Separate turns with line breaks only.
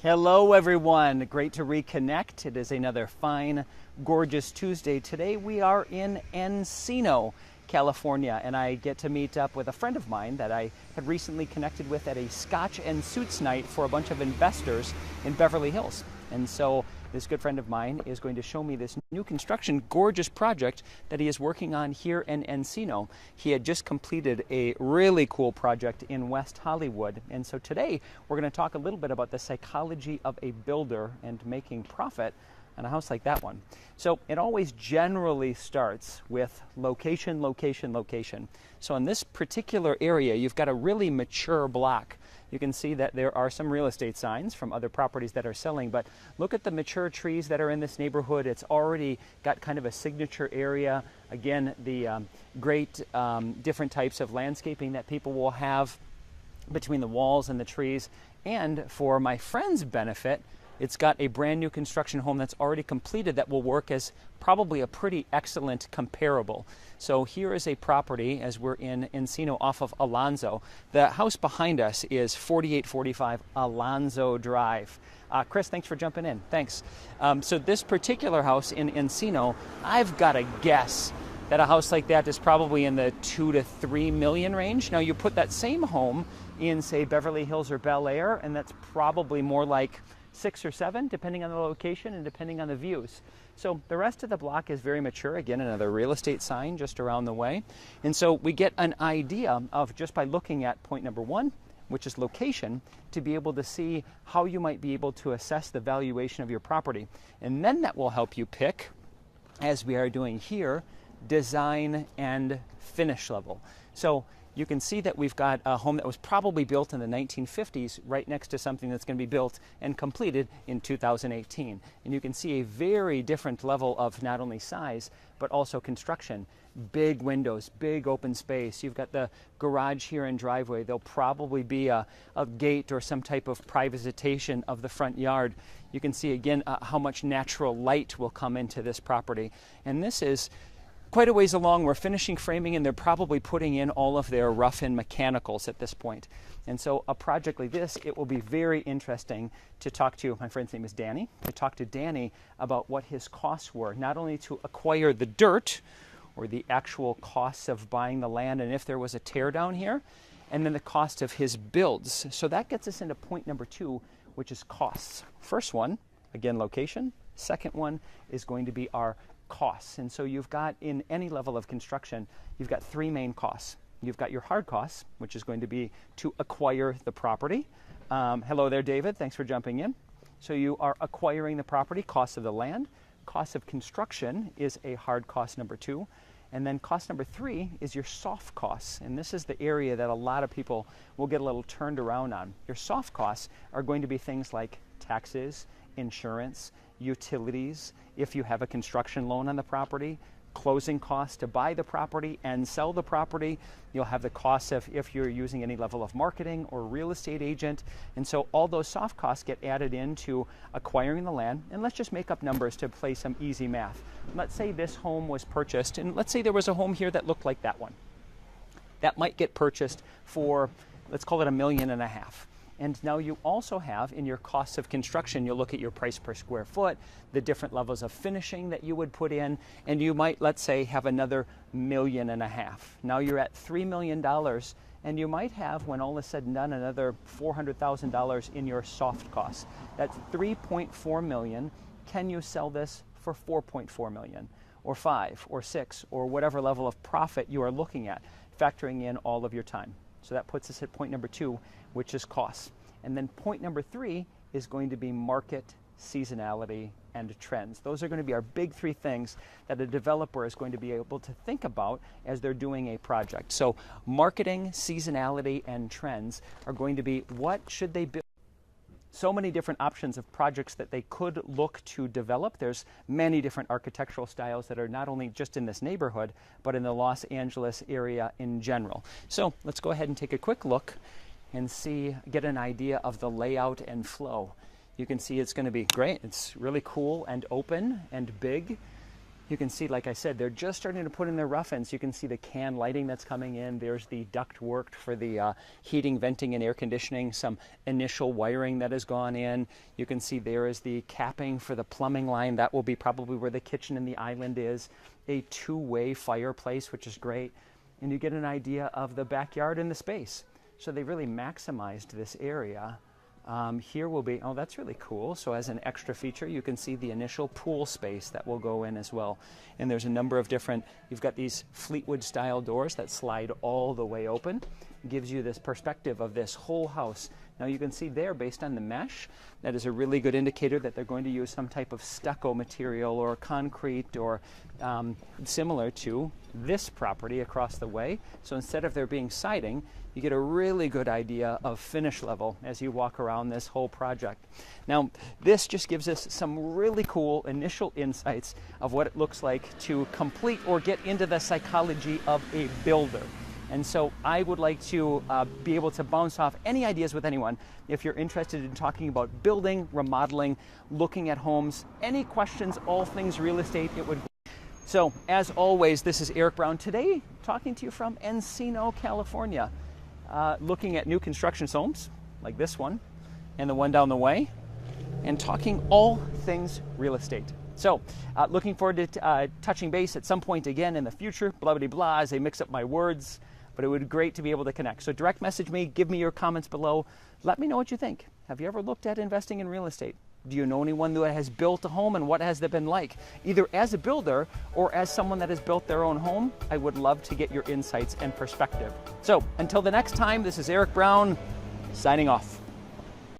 Hello everyone, great to reconnect. It is another fine, gorgeous Tuesday. Today we are in Encino, California, and I get to meet up with a friend of mine that I had recently connected with at a Scotch and Suits night for a bunch of investors in Beverly Hills. And so this good friend of mine is going to show me this new construction, gorgeous project that he is working on here in Encino. He had just completed a really cool project in West Hollywood. And so today we're going to talk a little bit about the psychology of a builder and making profit on a house like that one. So it always generally starts with location, location, location. So in this particular area, you've got a really mature block. You can see that there are some real estate signs from other properties that are selling, but look at the mature trees that are in this neighborhood. It's already got kind of a signature area. Again, the great different types of landscaping that people will have between the walls and the trees. And for my friend's benefit, it's got a brand new construction home that's already completed that will work as probably a pretty excellent comparable. So here is a property as we're in Encino off of Alonzo. The house behind us is 4845 Alonzo Drive. Chris, thanks for jumping in. Thanks. So this particular house in Encino, I've got to guess that a house like that is probably in the 2 to 3 million range. Now you put that same home in, say, Beverly Hills or Bel Air, and that's probably more like 6 or 7, depending on the location and depending on the views. So the rest of the block is very mature. Again, another real estate sign just around the way. And so we get an idea of, just by looking at point number 1, which is location, to be able to see how you might be able to assess the valuation of your property. And then that will help you pick, as we are doing here, design and finish level. So you can see that we've got a home that was probably built in the 1950s right next to something that's going to be built and completed in 2018. And you can see a very different level of not only size, but also construction. Big windows, big open space. You've got the garage here and driveway. There'll probably be a gate or some type of privatization of the front yard. You can see again how much natural light will come into this property. And this is quite a ways along. We're finishing framing and they're probably putting in all of their rough-in mechanicals at this point. And so a project like this, it will be very interesting to talk to, my friend's name is Danny, to talk to Danny about what his costs were, not only to acquire the dirt or the actual costs of buying the land and if there was a tear down here, and then the cost of his builds. So that gets us into point number 2, which is costs. First one, again, location. Second one is going to be our costs. And so you've got, in any level of construction, you've got 3 main costs. You've got your hard costs, which is going to be to acquire the property. Hello there, David. Thanks for jumping in. So you are acquiring the property, cost of the land. Cost of construction is a hard cost number 2. And then cost number 3 is your soft costs. And this is the area that a lot of people will get a little turned around on. Your soft costs are going to be things like taxes, insurance, utilities, if you have a construction loan on the property, closing costs to buy the property and sell the property. You'll have the costs of if you're using any level of marketing or real estate agent. And so all those soft costs get added into acquiring the land. And let's just make up numbers to play some easy math. Let's say this home was purchased, and let's say there was a home here that looked like that one. That might get purchased for, let's call it $1.5 million. And now you also have in your costs of construction, you'll look at your price per square foot, the different levels of finishing that you would put in, and you might, let's say, have another $1.5 million. Now you're at $3 million, and you might have, when all is said and done, another $400,000 in your soft costs. That's $3.4 million. Can you sell this for $4.4 million, or 5, or 6, or whatever level of profit you are looking at, factoring in all of your time? So that puts us at point number 2, which is costs. And then point number 3 is going to be market, seasonality, and trends. Those are going to be our big 3 things that a developer is going to be able to think about as they're doing a project. So marketing, seasonality, and trends are going to be what should they build. So many different options of projects that they could look to develop. There's many different architectural styles that are not only just in this neighborhood, but in the Los Angeles area in general. So let's go ahead and take a quick look and get an idea of the layout and flow. You can see it's going to be great. It's really cool and open and big. You can see, like I said, they're just starting to put in their rough ends. You can see the can lighting that's coming in. There's the duct work for the heating, venting, and air conditioning. Some initial wiring that has gone in. You can see there is the capping for the plumbing line. That will be probably where the kitchen and the island is. A two-way fireplace, which is great. And you get an idea of the backyard and the space. So they really maximized this area. Here will be, oh, that's really cool. So as an extra feature, you can see the initial pool space that will go in as well. And there's a number of different, you've got these Fleetwood style doors that slide all the way open. It gives you this perspective of this whole house. Now you can see there, based on the mesh, that is a really good indicator that they're going to use some type of stucco material or concrete or similar to this property across the way. So instead of there being siding, you get a really good idea of finish level as you walk around this whole project. Now, this just gives us some really cool initial insights of what it looks like to complete or get into the psychology of a builder. And so I would like to be able to bounce off any ideas with anyone. If you're interested in talking about building, remodeling, looking at homes, any questions, all things real estate, it would be. So as always, this is Erik Brown today, talking to you from Encino, California. Looking at new construction homes like this one and the one down the way, and talking all things real estate. So looking forward to touching base at some point again in the future. Blvd blah, as I mix up my words, but it would be great to be able to connect. So direct message me, give me your comments below. Let me know what you think. Have you ever looked at investing in real estate? Do you know anyone that has built a home, and what has that been like? Either as a builder or as someone that has built their own home. I would love to get your insights and perspective. So until the next time, this is Erik Brown signing off.